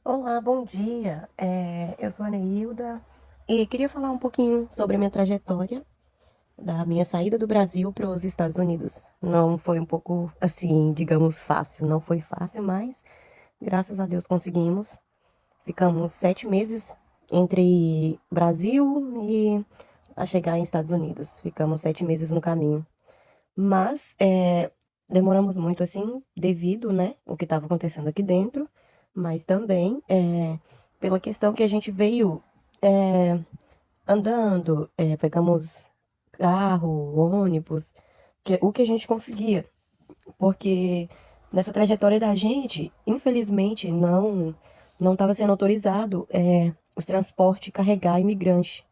Olá, bom dia. Eu sou a Neilda e queria falar um pouquinho sobre a minha trajetória da minha saída do Brasil para os Estados Unidos. Não foi um pouco assim, digamos, fácil. Não foi fácil, mas graças a Deus conseguimos. Ficamos 7 meses entre Brasil e a chegar em Estados Unidos. Ficamos 7 meses no caminho. Mas demoramos muito assim, devido, né, o que estava acontecendo aqui dentro, mas também pela questão que a gente veio é, andando, pegamos carro, ônibus, o que a gente conseguia, porque nessa trajetória da gente, infelizmente, não estava sendo autorizado o transporte carregar imigrante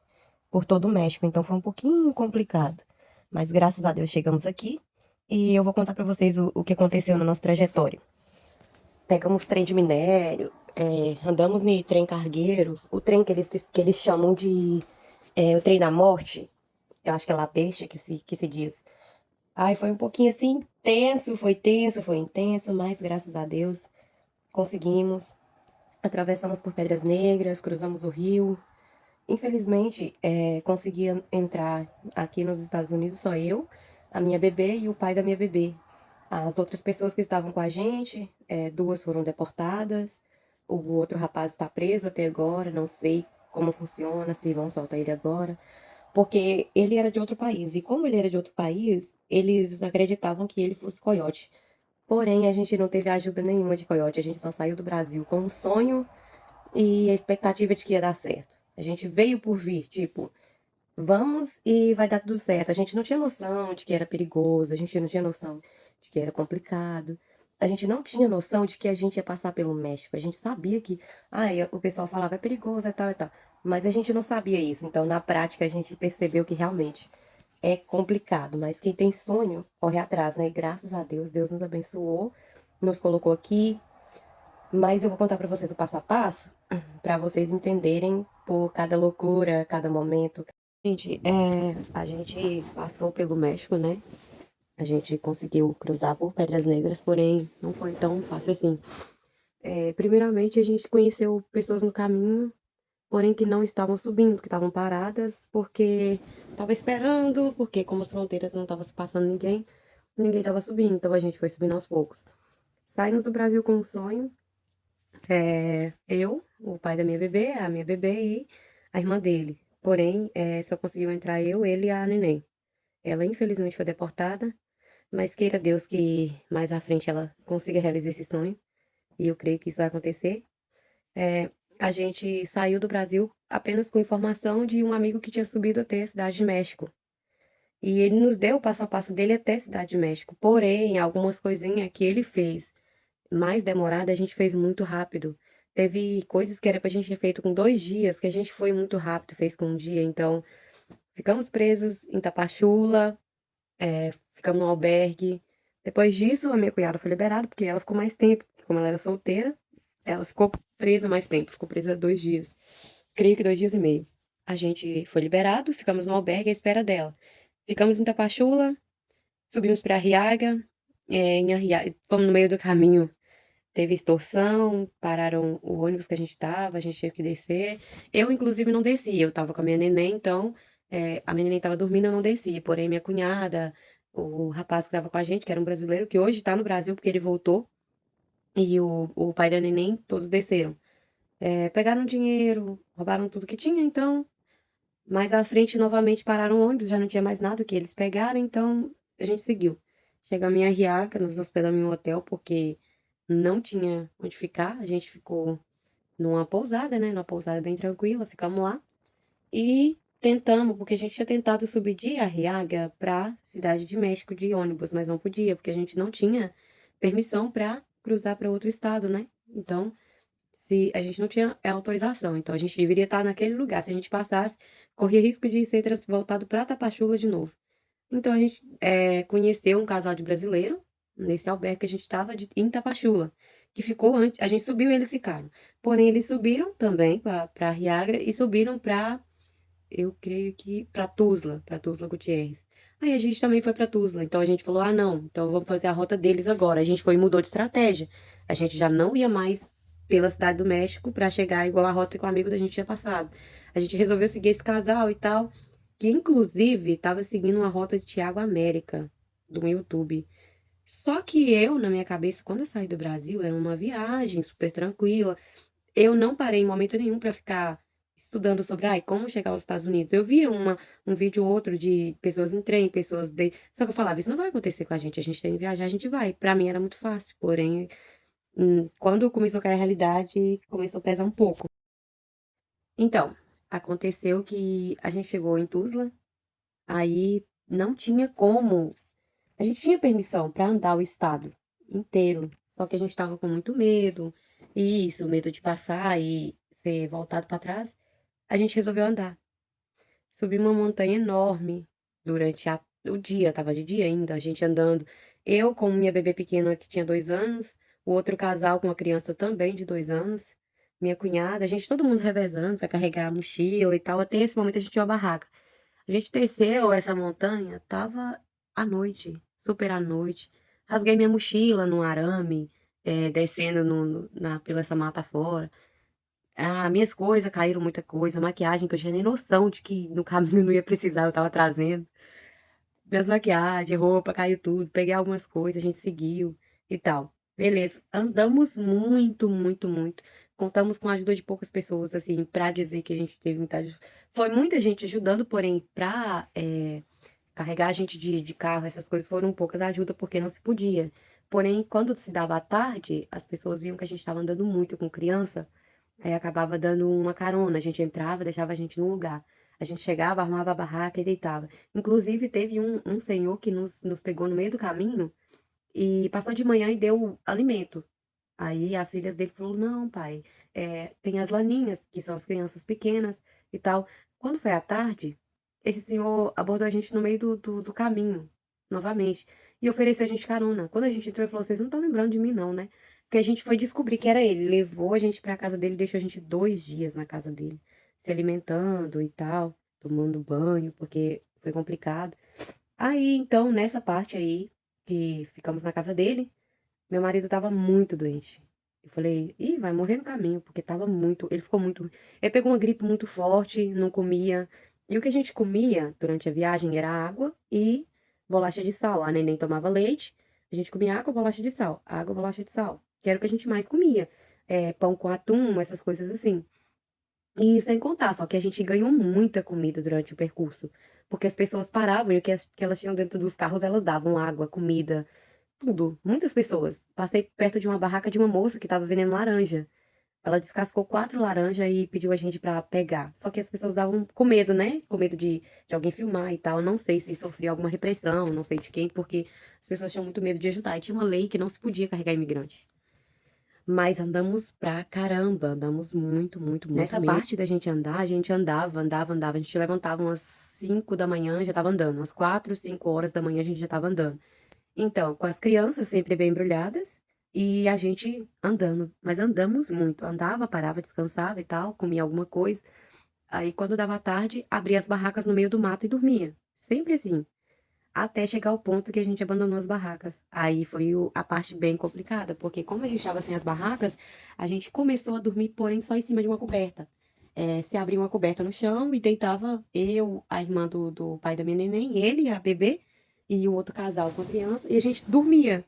por todo o México, então foi um pouquinho complicado. Mas graças a Deus chegamos aqui e eu vou contar para vocês o que aconteceu na nossa trajetória. Pegamos trem de minério, andamos no trem cargueiro, o trem que eles chamam de o trem da morte, eu acho que é La Peixe que se diz. Ai, foi um pouquinho assim tenso, foi intenso, mas graças a Deus conseguimos. Atravessamos por Pedras Negras, cruzamos o rio. Infelizmente, consegui entrar aqui nos Estados Unidos só eu, a minha bebê e o pai da minha bebê. As outras pessoas que estavam com a gente, duas foram deportadas, o outro rapaz está preso até agora, não sei como funciona, se vão soltar ele agora, porque ele era de outro país, e como ele era de outro país, eles acreditavam que ele fosse coiote. Porém, a gente não teve ajuda nenhuma de coiote, a gente só saiu do Brasil com um sonho e a expectativa de que ia dar certo. A gente veio por vir, tipo, vamos e vai dar tudo certo. A gente não tinha noção de que era perigoso, a gente não tinha noção de que era complicado. A gente não tinha noção de que a gente ia passar pelo México. A gente sabia que, o pessoal falava é perigoso, é tal, é tal. Mas a gente não sabia isso. Então, na prática, a gente percebeu que realmente é complicado. Mas quem tem sonho, corre atrás, né? E graças a Deus, Deus nos abençoou, nos colocou aqui, mas eu vou contar para vocês o passo a passo, para vocês entenderem por cada loucura, cada momento. Gente, a gente passou pelo México, né? A gente conseguiu cruzar por Pedras Negras, porém não foi tão fácil assim. Primeiramente, a gente conheceu pessoas no caminho, porém que não estavam subindo, que estavam paradas, porque estava esperando, porque como as fronteiras não estavam se passando ninguém, ninguém estava subindo, então a gente foi subindo aos poucos. Saímos do Brasil com um sonho. Eu, o pai da minha bebê, a minha bebê e a irmã dele. Porém, só conseguiu entrar eu, ele e a neném. Ela, infelizmente, foi deportada, mas queira Deus que mais à frente ela consiga realizar esse sonho. E eu creio que isso vai acontecer. É, a gente saiu do Brasil apenas com informação de um amigo que tinha subido até a Cidade de México. E ele nos deu o passo a passo dele até a Cidade de México. Porém, algumas coisinhas que ele fez mais demorada, a gente fez muito rápido. Teve coisas que era pra gente ter feito com 2 dias, que a gente foi muito rápido, fez com um dia. Então, ficamos presos em Tapachula, ficamos no albergue. Depois disso, a minha cunhada foi liberada, porque ela ficou mais tempo. Como ela era solteira, ela ficou presa mais tempo, ficou presa 2 dias. Creio que 2 dias e meio. A gente foi liberado, ficamos no albergue à espera dela. Ficamos em Tapachula, subimos para Arriaga, em Arriaga, fomos no meio do caminho. Teve extorsão, pararam o ônibus que a gente estava, a gente teve que descer. Eu, inclusive, não desci, eu estava com a minha neném, então a minha neném estava dormindo, eu não desci. Porém, minha cunhada, o rapaz que estava com a gente, que era um brasileiro, que hoje está no Brasil porque ele voltou, e o pai da neném, todos desceram. Pegaram dinheiro, roubaram tudo que tinha, então. Mais à frente, novamente, pararam o ônibus, já não tinha mais nada que eles pegaram, então a gente seguiu. Chegamos em Arriaca, nos hospedamos em um hotel, porque não tinha onde ficar. A gente ficou numa pousada, né? Numa pousada bem tranquila, ficamos lá. E tentamos, porque a gente tinha tentado subir de Arriaga pra Cidade de México de ônibus, mas não podia, porque a gente não tinha permissão para cruzar para outro estado, né? Então, se a gente não tinha autorização, então a gente deveria estar naquele lugar. Se a gente passasse, corria risco de ser voltado para Tapachula de novo. Então a gente conheceu um casal de brasileiro nesse albergue que a gente estava em Tapachula, que ficou antes. A gente subiu e eles ficaram. Porém, eles subiram também para Riagra e subiram para, eu creio que para Tuzla Gutierrez. Aí a gente também foi para Tuzla. Então a gente falou: ah, não, então vamos fazer a rota deles agora. A gente foi e mudou de estratégia. A gente já não ia mais. pela Cidade do México para chegar igual a rota que o amigo da gente tinha passado. A gente resolveu seguir esse casal e tal, que inclusive estava seguindo uma rota de Thiago América, do YouTube. Só que eu, na minha cabeça, quando eu saí do Brasil, era uma viagem super tranquila. Eu não parei em momento nenhum para ficar estudando sobre, ai, como chegar aos Estados Unidos. Eu via um vídeo ou outro de pessoas em trem, pessoas de... Só que eu falava, isso não vai acontecer com a gente tem que viajar, a gente vai. Para mim era muito fácil, porém, quando começou a cair a realidade, começou a pesar um pouco. Então, aconteceu que a gente chegou em Tuzla, aí não tinha como. A gente tinha permissão para andar o estado inteiro, só que a gente estava com muito medo, e isso, medo de passar e ser voltado para trás. A gente resolveu andar. Subi uma montanha enorme durante o dia, tava de dia ainda, a gente andando. Eu com minha bebê pequena que tinha 2 anos, o outro casal com uma criança também de 2 anos, minha cunhada, a gente todo mundo revezando para carregar a mochila e tal. Até esse momento a gente tinha uma barraca. A gente desceu essa montanha, tava à noite, super à noite. Rasguei minha mochila no arame, descendo pela essa mata fora. Ah, minhas coisas caíram muita coisa, maquiagem que eu tinha nem noção de que no caminho não ia precisar, eu tava trazendo. Minhas maquiagens, roupa, caiu tudo. Peguei algumas coisas, a gente seguiu e tal. Beleza, andamos muito, muito, muito. Contamos com a ajuda de poucas pessoas, assim, pra dizer que a gente teve muita ajuda. Foi muita gente ajudando, porém, pra carregar a gente de carro, essas coisas foram poucas ajuda porque não se podia. Porém, quando se dava à tarde, as pessoas viam que a gente estava andando muito com criança. Aí acabava dando uma carona, a gente entrava, deixava a gente num lugar. A gente chegava, armava a barraca e deitava. Inclusive, teve um senhor que nos pegou no meio do caminho e passou de manhã e deu alimento. Aí as filhas dele falaram, não, pai, tem as laninhas, que são as crianças pequenas e tal. Quando foi à tarde, esse senhor abordou a gente no meio do caminho, novamente, e ofereceu a gente carona. Quando a gente entrou, ele falou, vocês não estão lembrando de mim, não, né? Porque a gente foi descobrir que era ele. Levou a gente pra casa dele, deixou a gente 2 dias na casa dele, se alimentando e tal, tomando banho, porque foi complicado. Aí, então, nessa parte aí, que ficamos na casa dele, meu marido estava muito doente. Eu falei, ih, vai morrer no caminho, porque tava muito. Ele ficou muito. Ele pegou uma gripe muito forte, não comia. E o que a gente comia durante a viagem era água e bolacha de sal. A neném tomava leite, a gente comia água, bolacha de sal. Água, bolacha de sal. Que era o que a gente mais comia. Pão com atum, essas coisas assim. E sem contar, só que a gente ganhou muita comida durante o percurso. Porque as pessoas paravam e o que elas tinham dentro dos carros, elas davam água, comida, tudo, muitas pessoas. Passei perto de uma barraca de uma moça que estava vendendo laranja. Ela descascou 4 laranjas e pediu a gente para pegar. Só que as pessoas davam com medo, né? Com medo de alguém filmar e tal. Não sei se sofria alguma repressão, não sei de quem, porque as pessoas tinham muito medo de ajudar. E tinha uma lei que não se podia carregar imigrante. Mas andamos pra caramba, andamos muito, muito, muito Nessa mesmo. Parte da gente andar, a gente andava, andava, andava. A gente levantava umas 5 da manhã, já tava andando. Umas 4, 5 horas da manhã, a gente já tava andando. Então, com as crianças sempre bem embrulhadas e a gente andando, mas andamos muito. Andava, parava, descansava e tal, comia alguma coisa. Aí, quando dava tarde, abria as barracas no meio do mato e dormia. Sempre assim, até chegar ao ponto que a gente abandonou as barracas. Aí foi a parte bem complicada, porque como a gente estava sem as barracas, a gente começou a dormir, porém, só em cima de uma coberta. Se abria uma coberta no chão e deitava eu, a irmã do pai da minha neném, ele, a bebê, e o outro casal com a criança, e a gente dormia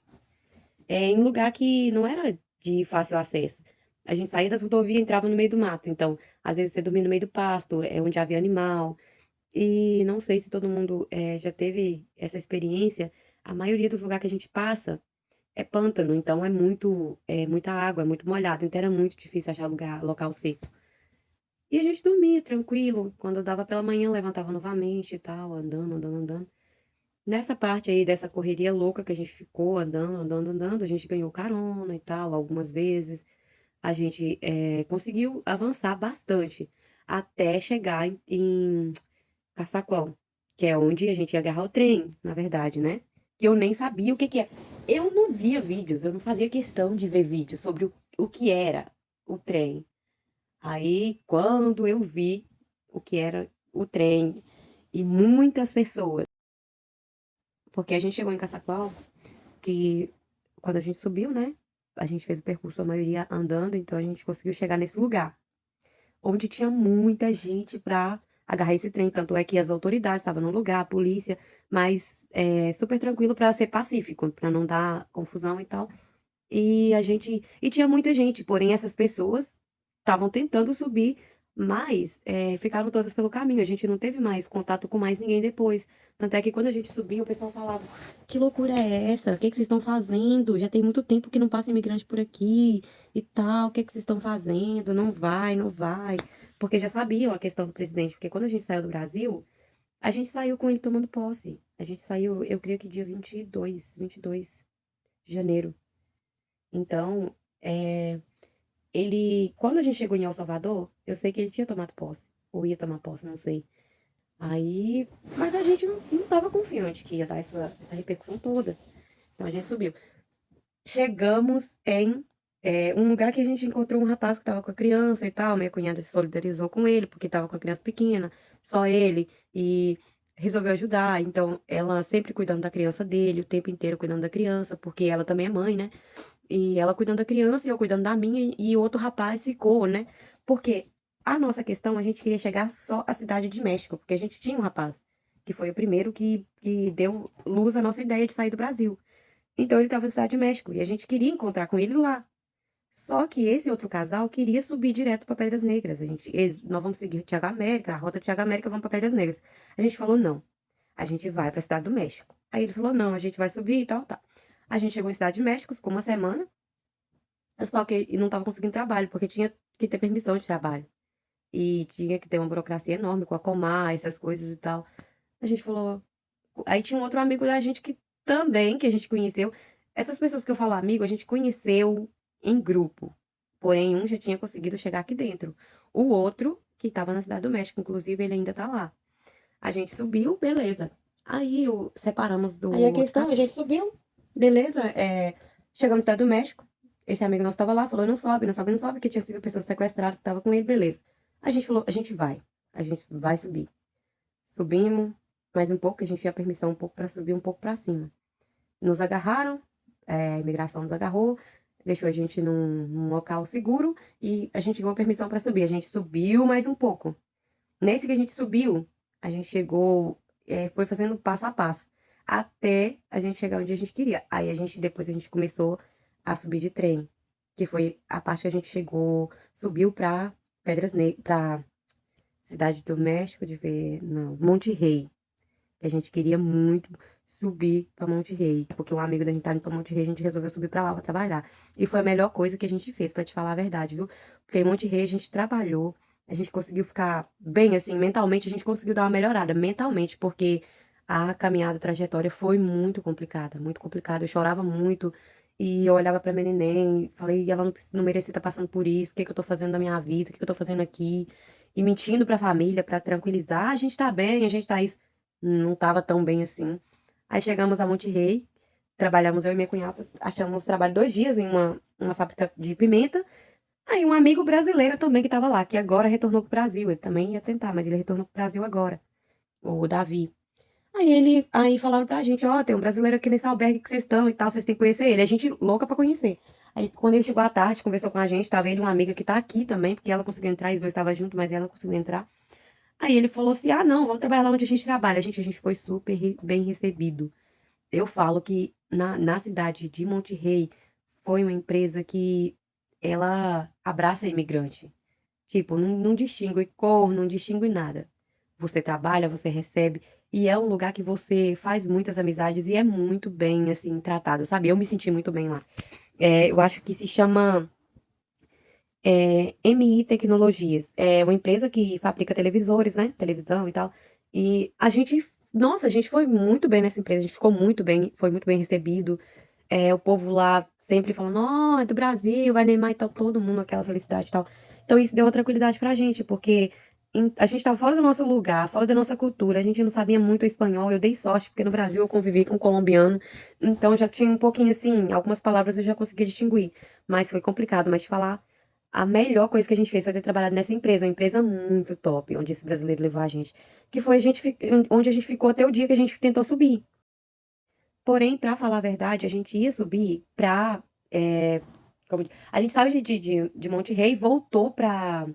em lugar que não era de fácil acesso. A gente saía das rodovias e entrava no meio do mato. Então, às vezes você dormia no meio do pasto, onde havia animal. E não sei se todo mundo já teve essa experiência. A maioria dos lugares que a gente passa é pântano, então muita água, é muito molhado, então era muito difícil achar local seco. E a gente dormia tranquilo, quando dava pela manhã, levantava novamente e tal, andando, andando, andando. Nessa parte aí dessa correria louca que a gente ficou andando, andando, andando, a gente ganhou carona e tal, algumas vezes. A gente conseguiu avançar bastante até chegar em Caçaqual, que é onde a gente ia agarrar o trem, na verdade, né? Que eu nem sabia o que que é. Eu não via vídeos, eu não fazia questão de ver vídeos sobre o que era o trem. Aí, quando eu vi o que era o trem e muitas pessoas, porque a gente chegou em Caçaqual, que quando a gente subiu, né? a gente fez o percurso, a maioria andando, então a gente conseguiu chegar nesse lugar, onde tinha muita gente para agarrar esse trem. Tanto é que as autoridades estavam no lugar, a polícia, mas super tranquilo para ser pacífico, para não dar confusão e tal. E tinha muita gente, porém essas pessoas estavam tentando subir, mas ficaram todas pelo caminho. A gente não teve mais contato com mais ninguém depois. Tanto é que quando a gente subiu, o pessoal falava: Que loucura é essa? O que que vocês estão fazendo? Já tem muito tempo que não passa imigrante por aqui e tal. O que que vocês estão fazendo? Não vai, não vai. Porque já sabiam a questão do presidente. Porque quando a gente saiu do Brasil, a gente saiu com ele tomando posse. A gente saiu, eu creio que dia 22 de janeiro. Então, quando a gente chegou em El Salvador, eu sei que ele tinha tomado posse, ou ia tomar posse, não sei. Aí, mas a gente não tava confiante que ia dar essa repercussão toda. Então a gente subiu. Chegamos em um lugar que a gente encontrou um rapaz que tava com a criança e tal. Minha cunhada se solidarizou com ele, porque tava com a criança pequena, só ele, e resolveu ajudar. Então, ela sempre cuidando da criança dele, o tempo inteiro cuidando da criança, porque ela também é mãe, né? E ela cuidando da criança e eu cuidando da minha, e o outro rapaz ficou, né? Porque a nossa questão, a gente queria chegar só à cidade de México, porque a gente tinha um rapaz, que foi o primeiro que deu luz à nossa ideia de sair do Brasil. Então ele estava na cidade de México e a gente queria encontrar com ele lá. Só que esse outro casal queria subir direto para Pedras Negras. Nós vamos seguir Tiago América, a rota de Tiago América, vamos para Pedras Negras. A gente falou não, a gente vai para a cidade do México. Aí eles falou não, a gente vai subir e tal, tá. A gente chegou em Cidade de México, ficou uma semana. Só que não estava conseguindo trabalho, porque tinha que ter permissão de trabalho. E tinha que ter uma burocracia enorme com a Comar, essas coisas e tal. A gente falou. Aí tinha um outro amigo da gente que também, que a gente conheceu. Essas pessoas que eu falo amigo, a gente conheceu em grupo. Porém, um já tinha conseguido chegar aqui dentro. O outro, que estava na Cidade do México, inclusive, ele ainda tá lá. A gente subiu, beleza. Aí separamos do Aí a outro questão, cara. a gente subiu. Beleza, chegamos na Cidade do México. Esse amigo nosso estava lá, falou: não sobe, não sobe, não sobe, que tinha sido pessoas sequestradas, que estava com ele, beleza. A gente falou: a gente vai subir. Subimos mais um pouco, que a gente tinha permissão um pouco para subir, um pouco para cima. Nos agarraram, a imigração nos agarrou, deixou a gente num local seguro e a gente ganhou permissão para subir. A gente subiu mais um pouco. Nesse que a gente subiu, a gente chegou, foi fazendo passo a passo, até a gente chegar onde a gente queria. Aí depois a gente começou a subir de trem, que foi a parte que a gente chegou, subiu pra pra Cidade do México, de ver, não, Monte Rei. Que a gente queria muito subir pra Monte Rei, porque um amigo da gente tá indo pra Monte Rei, a gente resolveu subir pra lá pra trabalhar. E foi a melhor coisa que a gente fez, pra te falar a verdade, viu? Porque em Monte Rei a gente trabalhou, a gente conseguiu ficar bem assim, mentalmente, a gente conseguiu dar uma melhorada, mentalmente, porque a caminhada, a trajetória foi muito complicada, muito complicada. Eu chorava muito e eu olhava pra minha neném, falei, ela não merecia estar passando por isso, o que que eu tô fazendo da minha vida, o que que eu tô fazendo aqui? E mentindo pra família, pra tranquilizar, "Ah, a gente tá bem, a gente tá isso. Não estava tão bem assim. Aí chegamos a Monte Rei, trabalhamos eu e minha cunhada, achamos trabalho 2 dias em uma fábrica de pimenta. Aí um amigo brasileiro também que estava lá, que agora retornou pro Brasil. Ele também ia tentar, mas ele retornou pro Brasil agora, o Davi. Aí falaram pra gente, ó, tem um brasileiro aqui nesse albergue que vocês estão e tal, vocês têm que conhecer ele. A gente louca pra conhecer. Aí quando ele chegou à tarde, conversou com a gente, tava ele e uma amiga que tá aqui também, porque ela conseguiu entrar, os dois estavam juntos, mas ela conseguiu entrar. Aí ele falou assim: ah, não, vamos trabalhar lá onde a gente trabalha. A gente foi super bem recebido. Eu falo que na cidade de Monte Rei foi uma empresa que ela abraça imigrante. Tipo, não distingue cor, não distingue nada. Você trabalha, você recebe, e é um lugar que você faz muitas amizades e é muito bem, assim, tratado, sabe? Eu me senti muito bem lá. Eu acho que se chama MI Tecnologias. É uma empresa que fabrica televisores, né? Televisão e tal. E nossa, a gente foi muito bem nessa empresa, a gente ficou muito bem, foi muito bem recebido. O povo lá sempre falando, ó, é do Brasil, vai Neymar e tal, todo mundo, aquela felicidade e tal. Então isso deu uma tranquilidade pra gente, porque a gente tava fora do nosso lugar, fora da nossa cultura, a gente não sabia muito espanhol. Eu dei sorte, porque no Brasil eu convivi com um colombiano, então já tinha um pouquinho assim, algumas palavras eu já conseguia distinguir, mas foi complicado. Mas te falar, a melhor coisa que a gente fez foi ter trabalhado nessa empresa, uma empresa muito top, onde esse brasileiro levou a gente, que foi onde a gente ficou até o dia que a gente tentou subir. Porém, pra falar a verdade, a gente ia subir pra A gente saiu de Monte Rei e voltou pra.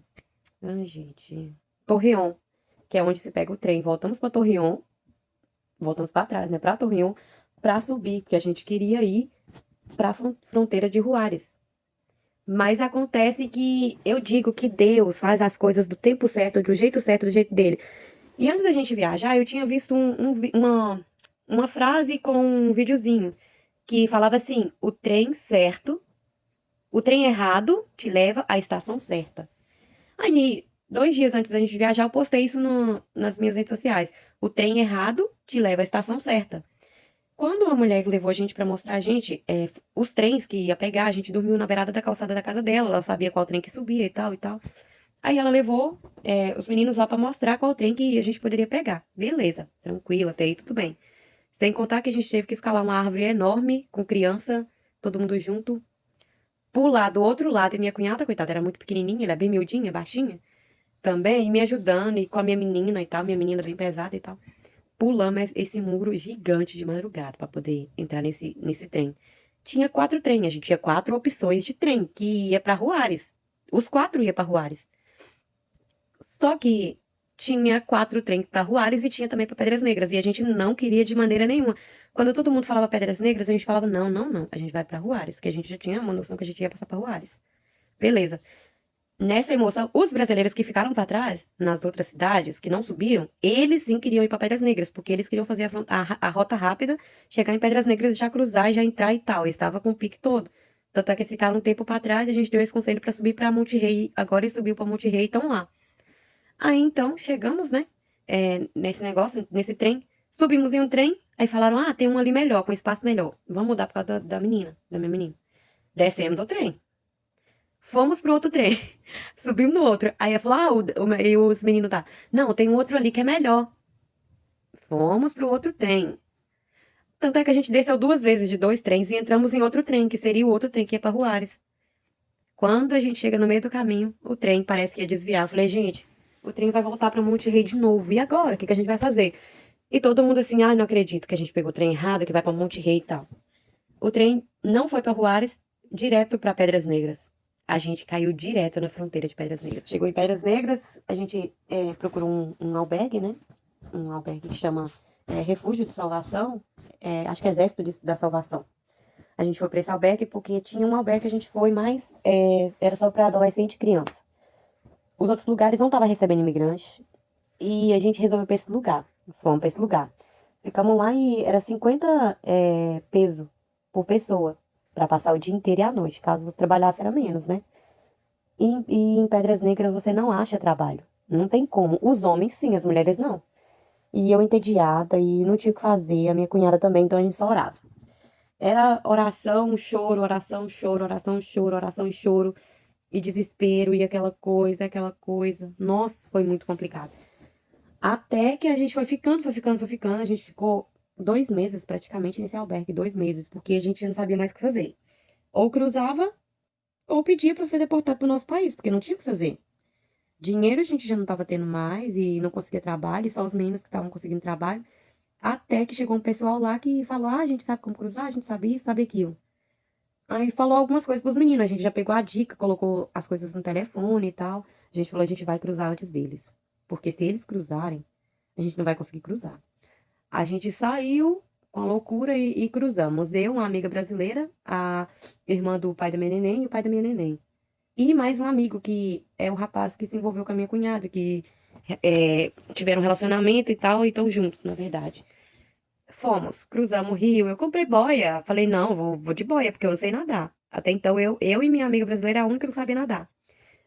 Ai, gente. Torreón, que é onde se pega o trem. Voltamos pra Torreón, voltamos pra trás, né? Pra Torreón, pra subir, porque a gente queria ir pra fronteira de Juárez. Mas acontece que eu digo que Deus faz as coisas do tempo certo, do jeito certo, do jeito dele. E antes da gente viajar, eu tinha visto uma frase com um videozinho que falava assim: o trem certo, o trem errado te leva à estação certa. Aí, 2 dias antes da gente viajar, eu postei isso nas minhas redes sociais. O trem errado te leva à estação certa. Quando a mulher levou a gente pra mostrar a gente os trens que ia pegar, a gente dormiu na beirada da calçada da casa dela, ela sabia qual trem que subia e tal e tal. Aí ela levou os meninos lá pra mostrar qual trem que a gente poderia pegar. Beleza, tranquilo, até aí tudo bem. Sem contar que a gente teve que escalar uma árvore enorme, com criança, todo mundo junto, pular do outro lado, e minha cunhada, coitada, era muito pequenininha, ela é bem miudinha, baixinha, também, me ajudando, e com a minha menina e tal, minha menina bem pesada e tal. Pulamos esse muro gigante de madrugada para poder entrar nesse trem. Tinha 4 trens, a gente tinha 4 opções de trem que ia para Juárez. Os 4 ia para Juárez. Só que tinha 4 trens para Juárez e tinha também para Pedras Negras. E a gente não queria de maneira nenhuma. Quando todo mundo falava Pedras Negras, a gente falava não, não, não. A gente vai para Juárez, que a gente já tinha uma noção que a gente ia passar para Juárez. Beleza. Nessa emoção, os brasileiros que ficaram para trás, nas outras cidades, que não subiram, eles sim queriam ir para Pedras Negras, porque eles queriam fazer a rota rápida, chegar em Pedras Negras, já cruzar e já entrar e tal. E estava com o pique todo. Tanto é que eles ficaram um tempo para trás e a gente deu esse conselho para subir para Monte Rei. Agora eles subiu para Monte Rei e estão lá. Aí então, chegamos, né? Nesse negócio, nesse trem. Subimos em um trem, aí falaram: ah, tem um ali melhor, com espaço melhor. Vamos mudar por causa da menina, da minha menina. Descemos do trem. Fomos pro outro trem. Subimos no outro. Aí ela falou: e os meninos tá. Não, tem um outro ali que é melhor. Fomos pro outro trem. Tanto é que a gente desceu 2 vezes de 2 trens e entramos em outro trem, que seria o outro trem que ia pra Juárez. Quando a gente chega no meio do caminho, o trem parece que ia desviar. Eu falei, gente, o trem vai voltar pra Monte Rei de novo. E agora? O que a gente vai fazer? E todo mundo assim, não acredito que a gente pegou o trem errado, que vai pra Monte Rei e tal. O trem não foi pra Juárez, direto pra Pedras Negras. A gente caiu direto na fronteira de Pedras Negras. Chegou em Pedras Negras, a gente procurou um albergue, né? Um albergue que chama Refúgio de Salvação. Acho que é Exército da Salvação. A gente foi pra esse albergue porque tinha um albergue que a gente foi, mas era só pra adolescente e criança. Os outros lugares não estavam recebendo imigrante. E a gente resolveu pra esse lugar. Fomos pra esse lugar. Ficamos lá e era 50 peso por pessoa. Pra passar o dia inteiro e a noite. Caso você trabalhasse, era menos, né? E em Pedras Negras você não acha trabalho. Não tem como. Os homens sim, as mulheres não. E eu entediada e não tinha o que fazer. A minha cunhada também, então a gente só orava. Era oração, choro, oração, choro, oração, choro, oração e choro. E desespero, e aquela coisa, aquela coisa. Nossa, foi muito complicado. Até que a gente foi ficando, foi ficando, foi ficando. A gente ficou 2 meses praticamente nesse albergue, 2 meses, porque a gente não sabia mais o que fazer. Ou cruzava, ou pedia para ser deportado para o nosso país, porque não tinha o que fazer. Dinheiro a gente já não estava tendo mais e não conseguia trabalho, e só os meninos que estavam conseguindo trabalho. Até que chegou um pessoal lá que falou: ah, a gente sabe como cruzar, a gente sabe isso, sabe aquilo. Aí falou algumas coisas pros meninos, a gente já pegou a dica, colocou as coisas no telefone e tal. A gente falou: a gente vai cruzar antes deles. Porque se eles cruzarem, a gente não vai conseguir cruzar. A gente saiu com a loucura e cruzamos. Eu, uma amiga brasileira, a irmã do pai da minha neném e o pai da minha neném. E mais um amigo que é o rapaz que se envolveu com a minha cunhada, que tiveram um relacionamento e tal, e estão juntos, na verdade. Fomos, cruzamos o rio, eu comprei boia. Falei, não, vou de boia, porque eu não sei nadar. Até então, eu e minha amiga brasileira, a única que não sabia nadar.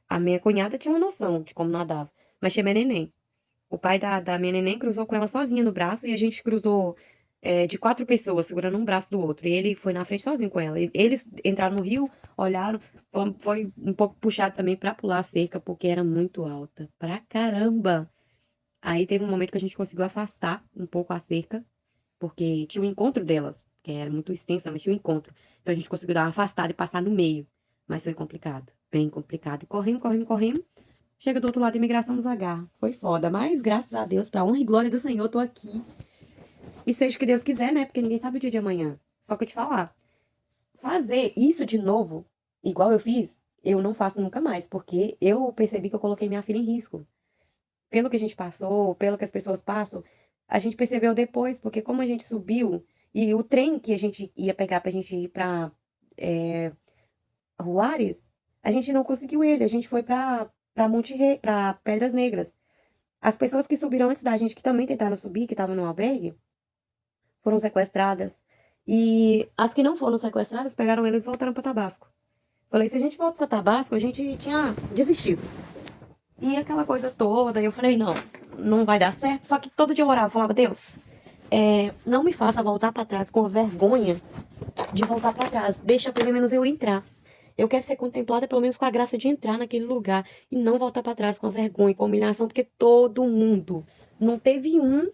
A minha cunhada tinha uma noção de como nadava, mas tinha minha neném. O pai da minha neném cruzou com ela sozinha no braço e a gente cruzou de 4 pessoas, segurando um braço do outro. E ele foi na frente sozinho com ela. Eles entraram no rio, olharam, foi um pouco puxado também pra pular a cerca, porque era muito alta. Pra caramba! Aí teve um momento que a gente conseguiu afastar um pouco a cerca, porque tinha o encontro delas, que era muito extensa, mas tinha o encontro. Então a gente conseguiu dar uma afastada e passar no meio. Mas foi complicado, bem complicado. E correndo, correndo, correndo. Chega do outro lado, a imigração nos agarra. Foi foda, mas graças a Deus, pra honra e glória do Senhor, eu tô aqui. E seja o que Deus quiser, né? Porque ninguém sabe o dia de amanhã. Só que eu te falar, fazer isso de novo igual eu fiz, eu não faço nunca mais, porque eu percebi que eu coloquei minha filha em risco. Pelo que a gente passou, pelo que as pessoas passam, a gente percebeu depois, porque como a gente subiu, e o trem que a gente ia pegar pra gente ir pra Juárez, a gente não conseguiu ele, a gente foi pra pra Pedras Negras. As pessoas que subiram antes da gente, que também tentaram subir, que estavam no albergue, foram sequestradas. E as que não foram sequestradas, pegaram eles e voltaram pra Tabasco. Falei, se a gente volta pra Tabasco, a gente tinha desistido. E aquela coisa toda, eu falei, não, não vai dar certo. Só que todo dia eu orava, falava, Deus, não me faça voltar pra trás com vergonha de voltar pra trás. Deixa pelo menos eu entrar. Eu quero ser contemplada pelo menos com a graça de entrar naquele lugar e não voltar pra trás com a vergonha, com a humilhação, porque todo mundo, não teve um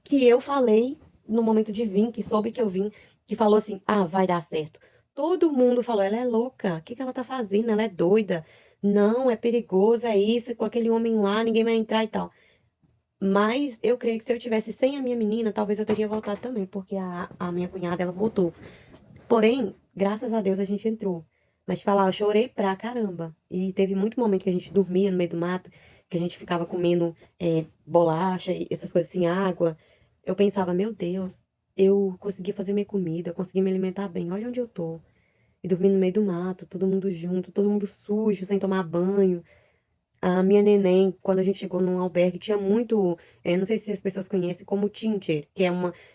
que eu falei no momento de vir, que soube que eu vim, que falou assim: ah, vai dar certo. Todo mundo falou: ela é louca, o que que ela tá fazendo? Ela é doida. Não, é perigoso, é isso, com aquele homem lá, ninguém vai entrar e tal. Mas eu creio que se eu tivesse sem a minha menina, talvez eu teria voltado também, porque a minha cunhada, ela voltou. Porém, graças a Deus a gente entrou. Mas te falar, eu chorei pra caramba. E teve muito momento que a gente dormia no meio do mato, que a gente ficava comendo bolacha e essas coisas assim, água. Eu pensava, meu Deus, eu consegui fazer minha comida, eu consegui me alimentar bem, olha onde eu tô. E dormir no meio do mato, todo mundo junto, todo mundo sujo, sem tomar banho. A minha neném, quando a gente chegou num albergue, tinha muito, não sei se as pessoas conhecem, como Tincher, que é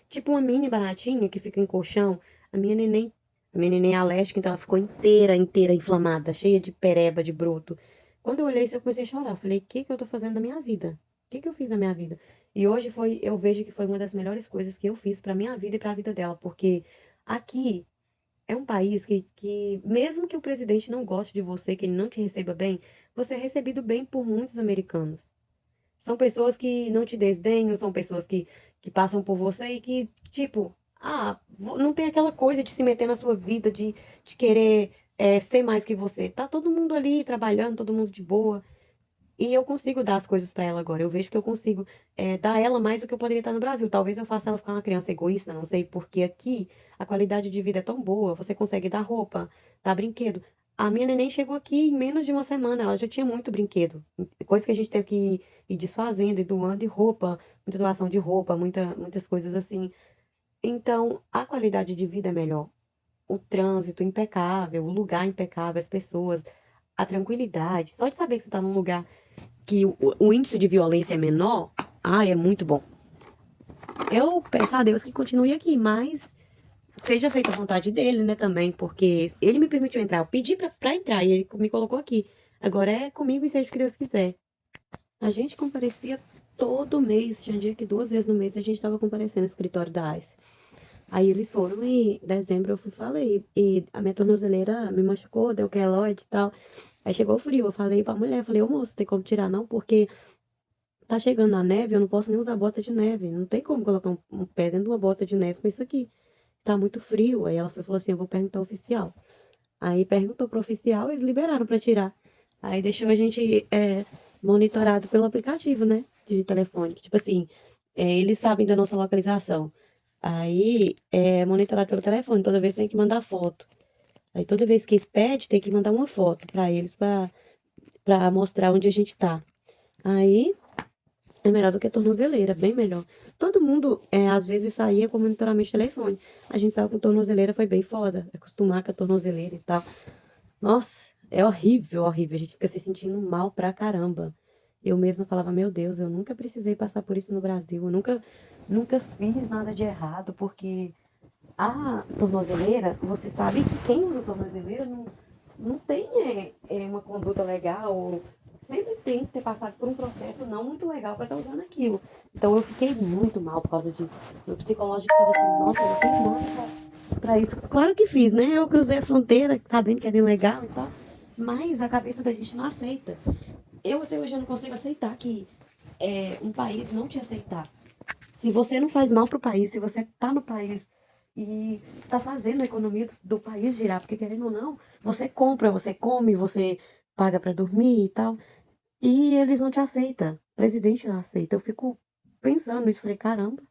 tipo uma mini baratinha que fica em colchão. A minha neném, a minha neném é alérgica, então ela ficou inteira, inteira inflamada, cheia de pereba, de broto. Quando eu olhei isso, eu comecei a chorar. Falei, o que que eu tô fazendo da minha vida? O que que eu fiz na minha vida? E hoje eu vejo que foi uma das melhores coisas que eu fiz pra minha vida e pra vida dela, porque aqui é um país que, mesmo que o presidente não goste de você, que ele não te receba bem, você é recebido bem por muitos americanos. São pessoas que não te desdenham, são pessoas que passam por você e que, tipo, não tem aquela coisa de se meter na sua vida, de querer ser mais que você. Tá todo mundo ali trabalhando, todo mundo de boa. E eu consigo dar as coisas pra ela agora. Eu vejo que eu consigo dar a ela mais do que eu poderia estar no Brasil. Talvez eu faça ela ficar uma criança egoísta, não sei, porque aqui a qualidade de vida é tão boa. Você consegue dar roupa, dar brinquedo. A minha neném chegou aqui em menos de uma semana. Ela já tinha muito brinquedo. Coisa que a gente teve que ir desfazendo e doando de roupa, muita doação de roupa, muitas coisas assim. Então, a qualidade de vida é melhor. O trânsito impecável, o lugar impecável, as pessoas, a tranquilidade. Só de saber que você está num lugar que o índice de violência é menor, é muito bom. Eu peço a Deus que continue aqui, mas seja feita a vontade dele, né, também, porque ele me permitiu entrar. Eu pedi pra entrar e ele me colocou aqui. Agora é comigo e seja o que Deus quiser. A gente comparecia todo mês, tinha dia que 2 vezes no mês a gente estava comparecendo no escritório da ICE. Aí eles foram e em dezembro eu fui falei. E a minha tornozeleira me machucou, deu queloide e tal. Aí chegou o frio, eu falei pra mulher, falei, ô moço, tem como tirar não? Porque tá chegando a neve, eu não posso nem usar bota de neve. Não tem como colocar um pé dentro de uma bota de neve com isso aqui. Tá muito frio. Aí ela falou assim: eu vou perguntar ao oficial. Aí perguntou pro oficial, eles liberaram pra tirar. Aí deixou a gente monitorado pelo aplicativo, né? De telefone. Tipo assim, eles sabem da nossa localização. Aí é monitorado pelo telefone. Toda vez tem que mandar foto. Aí toda vez que expede, tem que mandar uma foto pra eles pra mostrar onde a gente tá. Aí é melhor do que a tornozeleira, bem melhor. Todo mundo, às vezes, saía com monitoramento de telefone. A gente saiu com tornozeleira, foi bem foda. Acostumar com a tornozeleira e tal. Nossa, é horrível, horrível. A gente fica se sentindo mal pra caramba. Eu mesma falava, meu Deus, eu nunca precisei passar por isso no Brasil. Eu nunca fiz nada de errado, porque a tornozeleira, você sabe que quem usa tornozeleira não tem uma conduta legal, ou sempre tem que ter passado por um processo não muito legal para estar usando aquilo. Então eu fiquei muito mal por causa disso. Meu psicológico estava assim, nossa, eu não fiz nada pra isso. Claro que fiz, né? Eu cruzei a fronteira sabendo que era ilegal e tal, mas a cabeça da gente não aceita. Eu até hoje eu não consigo aceitar que um país não te aceitar. Se você não faz mal pro país, se você tá no país e tá fazendo a economia do país girar, porque querendo ou não, você compra, você come, você paga pra dormir e tal, e eles não te aceitam. O presidente não aceita. Eu fico pensando nisso, falei, caramba,